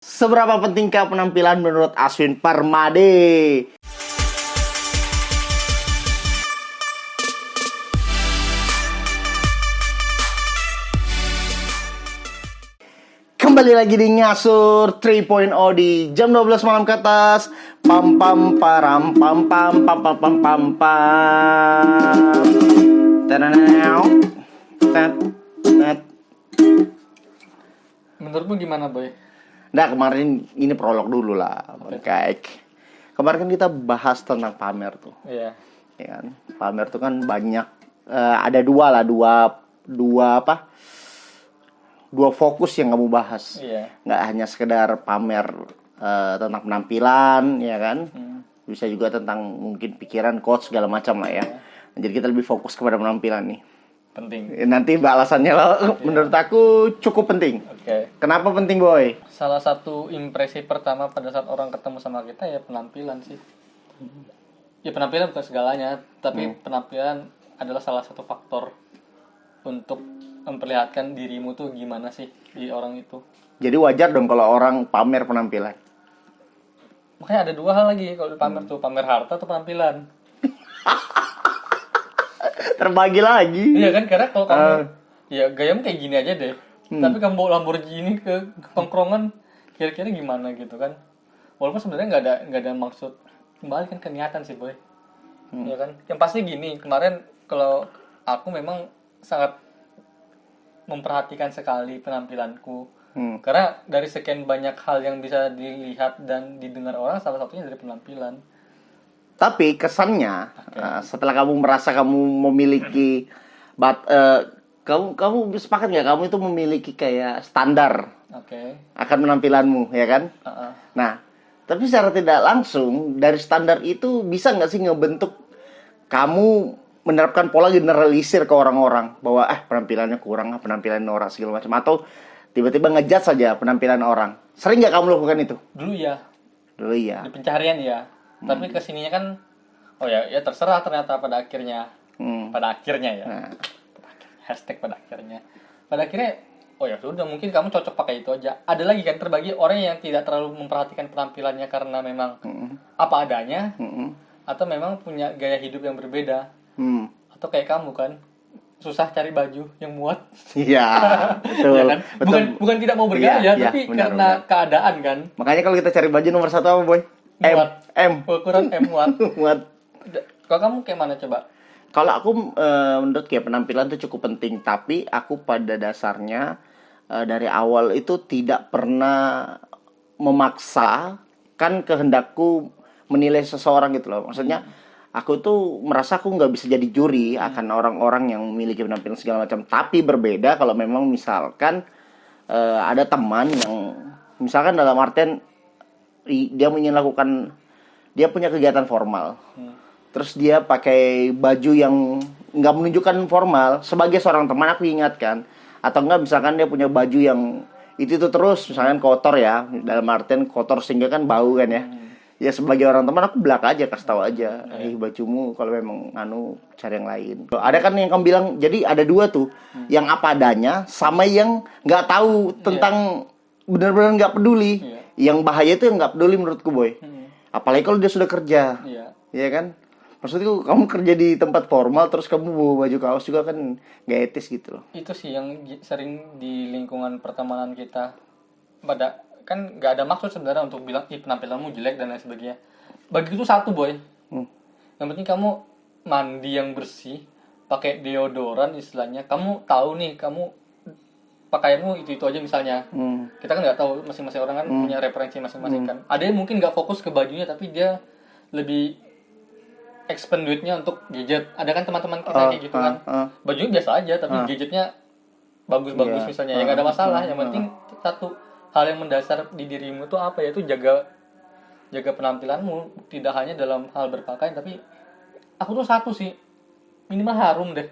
Seberapa pentingkah penampilan menurut Aswin Permade? Kembali lagi di Ngasur 3.0 di jam 12 malam ke atas. Pam pam param pam pam pam pam pam pam pam. Tananau. Tet tet. Menurutmu gimana, Boy? Nah, kemarin ini prolog dulu lah, Kayak kemarin kan kita bahas tentang pamer tuh. Iya. Ya kan? Pamer tuh kan banyak, ada dua fokus yang kamu bahas. Iya. Nggak hanya sekedar pamer tentang penampilan, ya kan? Bisa juga tentang mungkin pikiran, coach segala macam lah ya. Jadi kita lebih fokus kepada penampilan nih. Penting. Nanti alasannya loh, menurut aku cukup penting. Oke. Kenapa penting, Boy? Salah satu impresi pertama pada saat orang ketemu sama kita ya penampilan sih. Ya penampilan bukan segalanya, tapi penampilan adalah salah satu faktor untuk memperlihatkan dirimu tuh gimana sih di orang itu. Jadi wajar dong kalau orang pamer penampilan. Makanya ada dua hal lagi kalau pamer tuh, pamer harta atau penampilan. Terbagi lagi. Iya kan, karena kalau kamu ya gayamu kayak gini aja deh. Tapi kamu bawa Lamborghini ke tongkrongan, kira-kira gimana gitu kan? Walaupun sebenarnya nggak ada maksud, kembali kan ke niatan sih, Boy. Ya kan? Yang pasti gini, kemarin kalau aku memang sangat memperhatikan sekali penampilanku. Karena dari sekian banyak hal yang bisa dilihat dan didengar orang, salah satunya dari penampilan. Tapi kesannya setelah kamu merasa kamu memiliki kamu sepakat nggak kamu itu memiliki kayak standar akan penampilanmu, ya kan? Nah, tapi secara tidak langsung dari standar itu bisa nggak sih ngebentuk kamu menerapkan pola generalisir ke orang-orang bahwa penampilannya kurang, penampilan orang segala macam, atau tiba-tiba ngejudge saja penampilan orang. Sering nggak kamu lakukan itu? Dulu ya. Di pencarian ya. Tapi kesininya kan, ya terserah ternyata pada akhirnya. Pada akhirnya ya. Hashtag pada akhirnya. Pada akhirnya, ya sudah, mungkin kamu cocok pakai itu aja. Ada lagi kan terbagi orang yang tidak terlalu memperhatikan penampilannya karena memang apa adanya, atau memang punya gaya hidup yang berbeda. Atau kayak kamu kan, susah cari baju yang muat. Iya, betul. Ya kan? Bukan tidak mau bergaya, tapi benar, karena keadaan kan. Makanya kalau kita cari baju nomor satu apa, Boy? Muat. M. Ukuran M muat. Muat. Kalau kamu kayak mana coba? Kalau aku menurut kayak penampilan itu cukup penting, tapi aku pada dasarnya dari awal itu tidak pernah memaksakan kehendakku menilai seseorang gitu loh. Maksudnya aku tuh merasa aku nggak bisa jadi juri akan orang-orang yang memiliki penampilan segala macam. Tapi berbeda kalau memang misalkan ada teman yang misalkan dalam artian dia dia punya kegiatan formal. Terus dia pakai baju yang nggak menunjukkan formal. Sebagai seorang teman aku ingatkan. Atau enggak misalkan dia punya baju yang itu terus misalkan kotor ya. Dalam artian kotor sehingga kan bau kan ya. Ya sebagai orang teman aku belak aja, kasih tahu aja. Bajumu kalau memang cari yang lain. Ada kan yang kamu bilang, jadi ada dua tuh. Yang apa adanya sama yang nggak tahu tentang benar-benar nggak peduli. Yang bahaya itu yang nggak peduli menurutku, Boy. Apalagi kalau dia sudah kerja. Iya kan? Maksudku kamu kerja di tempat formal terus kamu bawa baju kaos juga kan nggak etis gitu loh. Itu sih yang sering di lingkungan pertemanan kita. Kan nggak ada maksud sebenarnya untuk bilang penampilanmu jelek dan lain sebagainya. Bagi itu satu, Boy. Yang penting kamu mandi yang bersih, pakai deodoran istilahnya. Kamu tahu nih, kamu pakaianmu itu aja misalnya. Kita kan nggak tahu, masing-masing orang kan punya referensi masing-masing kan. Ada yang mungkin nggak fokus ke bajunya tapi dia lebih expend duitnya untuk gadget. Ada kan teman-teman kita kayak gitu kan. Bajunya biasa aja tapi gadgetnya bagus-bagus misalnya. Ya nggak ada masalah. Yang penting satu hal yang mendasar di dirimu tuh apa, yaitu jaga penampilanmu, tidak hanya dalam hal berpakaian, tapi aku tuh satu sih, minimal harum deh.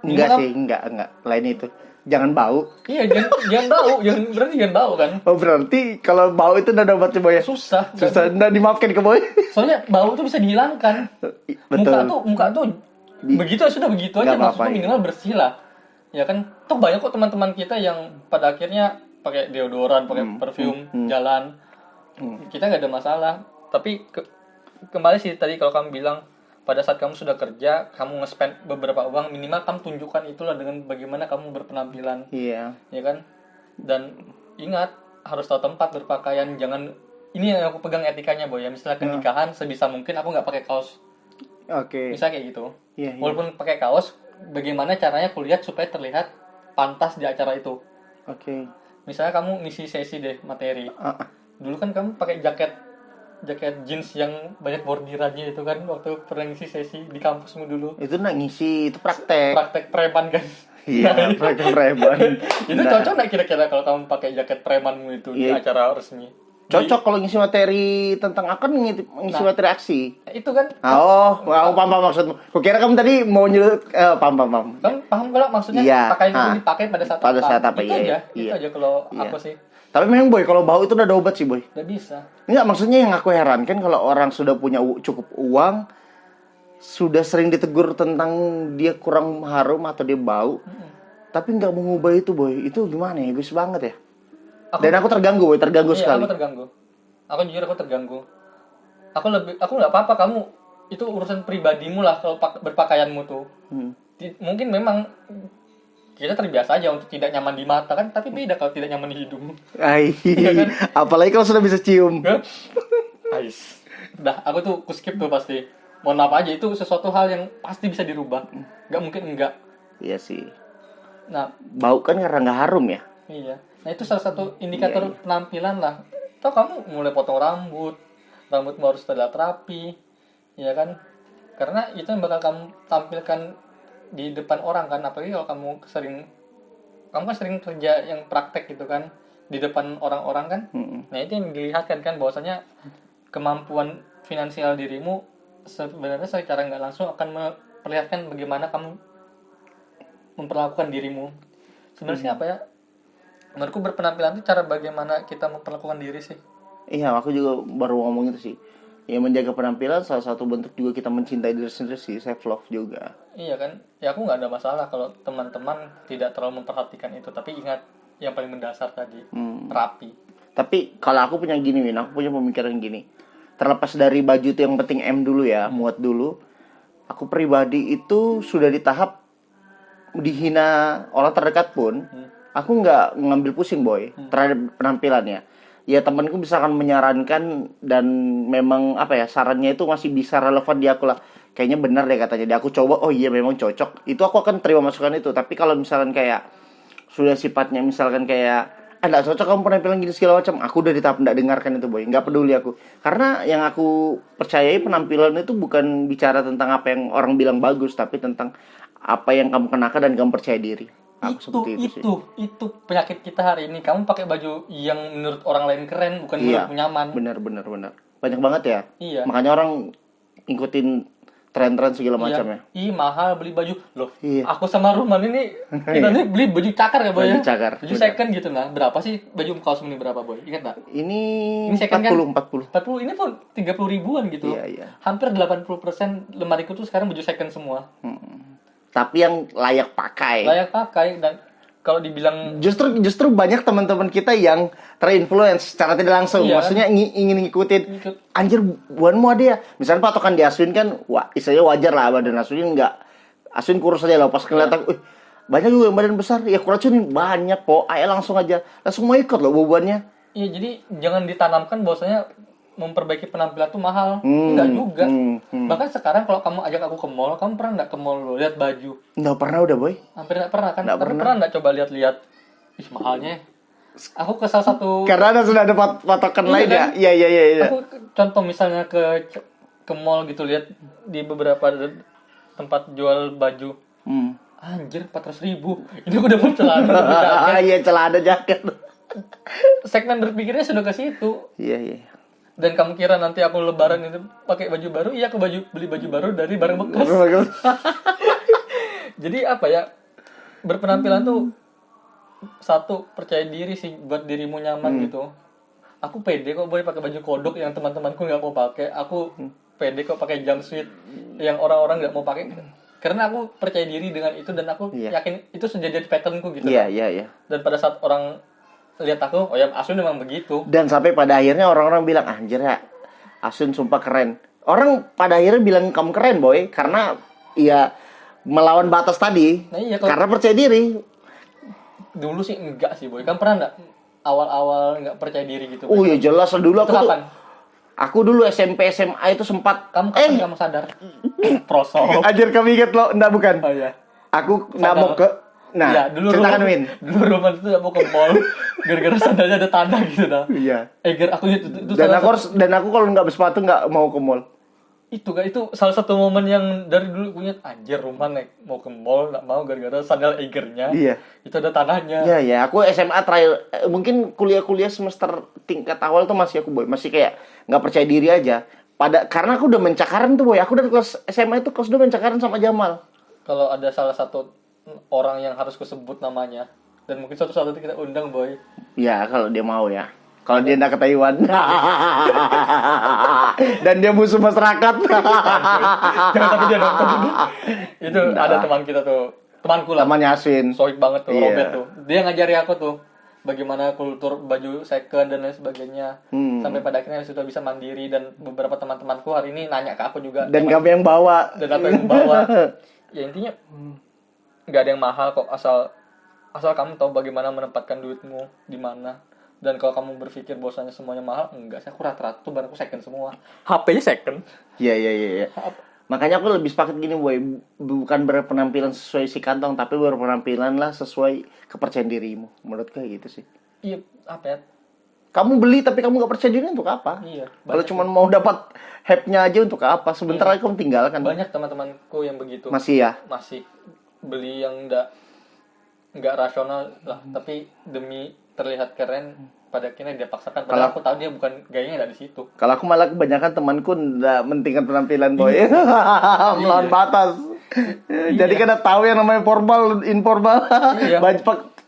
Enggak. Lain itu. Jangan bau. Iya, jangan bau. Berarti jangan bau kan? Oh, berarti kalau bau itu udah dapat coba ya. Susah. Udah dimaafkan ke, Boy. Soalnya bau tuh bisa dihilangkan. Betul. Muka tuh begitu begitu aja, maksudnya minimal bersih lah. Ya kan, toh banyak kok teman-teman kita yang pada akhirnya pakai deodoran, pakai perfume, jalan, kita nggak ada masalah. Tapi kembali sih tadi kalau kamu bilang pada saat kamu sudah kerja, kamu nge-spend beberapa uang, minimal kamu tunjukkan itulah dengan bagaimana kamu berpenampilan. Iya. Ya kan? Dan ingat harus tahu tempat berpakaian, jangan ini yang aku pegang etikanya boy ya. Misalnya ke nikahan sebisa mungkin aku nggak pakai kaos. Oke. Bisa kayak gitu. Iya, iya. Walaupun pakai kaos, bagaimana caranya kulihat supaya terlihat pantas di acara itu. Oke. Misalnya kamu ngisi sesi deh materi. Dulu kan kamu pakai jaket jeans yang banyak bordirannya itu kan waktu pernah ngisi sesi di kampusmu dulu. Itu nak ngisi, itu praktek. Praktek preman kan. Iya, praktek preman. Itu cocok nggak kira-kira kalau kamu pakai jaket premanmu itu di acara resmi? Cocok kalau ngisi materi tentang akan ngisi materi aksi. Itu kan. Oh, aku paham maksudmu. Kukira kamu tadi mau nyulut paham. Kamu paham kalau maksudnya pakaian itu dipakai pada saat apa? Itu aja. Itu aja kalau aku sih. Tapi memang boy, kalau bau itu udah ada obat sih boy. Udah bisa. Enggak, maksudnya yang aku heran kan kalau orang sudah punya cukup uang, sudah sering ditegur tentang dia kurang harum atau dia bau, tapi nggak mau ngubah itu boy. Itu gimana ya? Egois banget ya. Dan aku terganggu boy, terganggu sekali. Aku terganggu. Aku jujur aku terganggu. Aku nggak apa-apa kamu itu urusan pribadimu lah kalau berpakaianmu tuh. Mungkin memang kita terbiasa aja untuk tidak nyaman di mata kan, tapi beda kalau tidak nyaman di hidung. Iya kan? Apalagi kalau sudah bisa cium. Ais. Dah, aku tuh skip tuh pasti. Mohon maaf aja, itu sesuatu hal yang pasti bisa dirubah. Nggak mungkin enggak. Iya sih. Nah, bau kan karena nggak harum ya. Iya. Nah itu salah satu indikator penampilan lah. Atau kamu mulai potong rambutmu harus terlihat rapi, ya kan? Karena itu yang bakal kamu tampilkan di depan orang kan, apalagi kalau kamu kan sering kerja yang praktek gitu kan di depan orang-orang kan. Nah itu yang dilihatkan kan bahwasanya kemampuan finansial dirimu sebenarnya secara nggak langsung akan memperlihatkan bagaimana kamu memperlakukan dirimu. Sebenarnya apa ya? Menurutku berpenampilan itu cara bagaimana kita memperlakukan diri sih. Iya, aku juga baru ngomong itu sih. Ya menjaga penampilan salah satu bentuk juga kita mencintai diri sendiri sih, self love juga. Iya kan, ya aku nggak ada masalah kalau teman-teman tidak terlalu memperhatikan itu, tapi ingat yang paling mendasar tadi, rapi. Tapi kalau aku punya gini Win, aku punya pemikiran gini. Terlepas dari baju itu yang penting M dulu ya, muat dulu. Aku pribadi itu sudah di tahap dihina orang terdekat pun, aku nggak ngambil pusing boy terhadap penampilannya. Ya temanku misalkan menyarankan dan memang apa ya sarannya itu masih bisa relevan di aku lah. Kayaknya benar deh katanya. Dia aku coba, oh iya memang cocok. Itu aku akan terima masukan itu. Tapi kalau misalkan kayak sudah sifatnya misalkan kayak nggak cocok kamu penampilan gini segala macam, aku udah di tahap nggak dengarkan itu boy. Nggak peduli aku. Karena yang aku percayai penampilan itu bukan bicara tentang apa yang orang bilang bagus, tapi tentang apa yang kamu kenakan dan kamu percaya diri. Itu penyakit kita hari ini. Kamu pakai baju yang menurut orang lain keren, bukan menurutmu nyaman. Benar. Banyak banget ya. Iya. Makanya orang ngikutin tren-tren segala macam ya. Mahal beli baju. Loh, iya. Aku sama Ruman ini kita nih beli baju cakar ya, Boy. Baju cakar. Baju second gitu nah. Berapa sih baju kaos ini berapa, Boy? Ingat enggak? Ini 40 kan? 40 ini pun 30 ribuan gitu. Iya. Hampir 80% lemariku tuh sekarang baju second semua. Tapi yang layak pakai. Dan kalau dibilang justru banyak teman-teman kita yang terinfluence secara tidak langsung. Iya, maksudnya ingin ngikutin. Anjir, buanmu ada ya. Misalnya patokan di Aswin kan, istilahnya wajar lah badan Aswin enggak. Aswin kurus aja lah pas kelihatan, banyak juga yang badan besar. Ya kuracunin banyak kok. Ayo langsung mau ikut loh bebannya. Iya, jadi jangan ditanamkan bahwasanya memperbaiki penampilan tuh mahal. Enggak juga. Bahkan sekarang kalau kamu ajak aku ke mall, kamu pernah enggak ke mall lo lihat baju? Enggak pernah udah, Boy. Hampir enggak pernah kan? Tapi pernah enggak coba lihat-lihat? Ih, mahalnya. Aku ke salah satu karena sudah ada patokan lain kan? Ya. Iya. Aku contoh misalnya ke mall gitu lihat di beberapa tempat jual baju. Anjir, 400.000. Ini udah dapat celana. Iya, celana jaket. Segmen berpikirnya sudah ke situ. Iya. Dan kamu kira nanti aku lebaran itu pakai baju baru? Iya, aku beli baju baru dari barang bekas. Jadi apa ya? Berpenampilan tuh satu, percaya diri sih buat dirimu nyaman gitu. Aku pede kok boy pakai baju kodok yang teman-temanku nggak mau pakai. Aku pede kok pakai jumpsuit yang orang-orang nggak mau pakai. Karena aku percaya diri dengan itu dan aku yakin itu sudah jadi patternku gitu. Iya. Dan pada saat orang lihat aku, oh ya Asun memang begitu. Dan sampai pada akhirnya orang-orang bilang, anjir ya, Asun sumpah keren. Orang pada akhirnya bilang kamu keren boy, karena ya melawan batas tadi. Nah, iya, Karena percaya diri. Dulu sih enggak sih boy, kan pernah enggak awal-awal enggak percaya diri gitu? Oh ya jelas lah dulu Itu aku tuh. kapan? Aku dulu SMP SMA itu sempat. Kamu kapan kamu sadar? Prosok. Anjir kamu inget lo? Enggak bukan. Oh iya. Aku nggak mau ke. Nah, Iya, dulu ceritakan Win. Dulu Roman itu mau ke mall gara-gara sandalnya ada tanah gitu dah. Iya. Eger aku itu Dan salah aku kalau nggak bersepatu nggak mau ke mall. itu salah satu momen yang dari dulu punya anjir Roman mau ke mall nggak mau gara-gara sandal Egernya. Iya. Itu ada tanahnya. Iya ya, aku SMA trial, mungkin kuliah semester tingkat awal tuh masih aku boy, masih kayak nggak percaya diri aja. Karena aku udah mencakaran tuh boy, aku dari kelas SMA itu kelas 2 mencakaran sama Jamal. Kalau ada salah satu orang yang harus kusebut namanya dan mungkin suatu saat itu kita undang boy. Ya kalau dia mau ya. Kalau dia nggak ke Taiwan dan dia musuh masyarakat. Jangan sampai dia nonton dulu. Itu ada teman kita tuh, temanku lah. Temannya Asin. Soik banget tuh, Iya. Robert tuh. Dia ngajari aku tuh bagaimana kultur baju second dan lain sebagainya. Sampai pada akhirnya sudah bisa mandiri dan beberapa teman-temanku hari ini nanya ke aku juga. Dan kamu yang bawa. Dan apa yang membawa. Ya intinya nggak ada yang mahal kok, asal kamu tahu bagaimana menempatkan duitmu di mana. Dan kalau kamu berpikir bahwasanya semuanya mahal, enggak sih, aku rata-rata tuh barangku second semua. HP-nya second. Iya. Makanya aku lebih sepakat gini boy, bukan berpenampilan sesuai si kantong, tapi berpenampilan lah sesuai kepercayaan dirimu. Menurut kayak gitu sih. Iya, apa ya? Kamu beli tapi kamu gak percaya diri untuk apa? Iya. Kalau cuma mau dapat hype-nya aja untuk apa? Sebentar lagi kamu tinggalkan. Banyak teman-temanku yang begitu. Masih ya? Masih beli yang enggak rasional lah, tapi demi terlihat keren pada akhirnya dia paksakan. Padahal aku tahu dia bukan gayanya enggak di situ. Kalau aku malah kebanyakan temanku nggak mentingkan penampilan boy. Melawan batas. Jadi kan tahu yang namanya formal, informal. Iya. Baju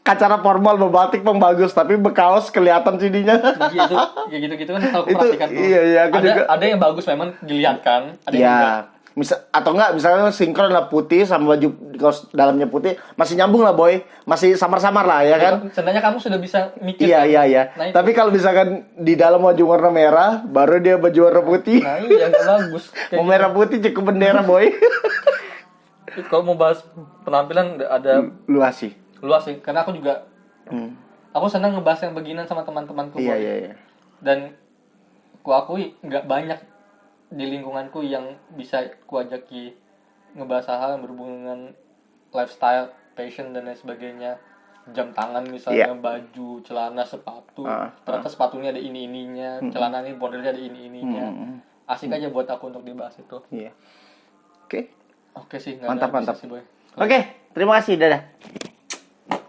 acara formal berbatik pun bagus, tapi berkaos kelihatan sininya. Gitu, kayak gitu-gitu kan aku Itu, perhatikan tuh. iya, aku juga. Ada yang bagus memang dilihat kan, ada yang enggak. Ya, atau enggak misalnya sinkron lah putih sama baju kaos dalamnya putih, masih nyambung lah boy, masih samar-samar lah ya kan. Sebenarnya kamu sudah bisa mikir. Iya kan? iya. Nah, itu. Tapi kalau misalkan di dalam baju warna merah, baru dia baju warna putih. Nah, iya bagus. Mau merah putih cukup bendera boy. Kalau mau bahas penampilan ada Luas sih. luas sih, karena aku juga aku senang ngebahas yang beginian sama teman-temanku. Iya Boy. iya. Dan ku akui nggak banyak di lingkunganku yang bisa ku ajaki ngebahas hal yang berhubungan dengan lifestyle, fashion dan lain sebagainya. Jam tangan misalnya, baju, celana, sepatu. Ternyata sepatunya ada ini-ininya, celana ini modelnya ada ini-ininya. Asik aja buat aku untuk dibahas itu. Iya. Oke. Oke sih, nggak Mantap ada mantap. habisnya sih, Boy. Oke, terima kasih, dadah.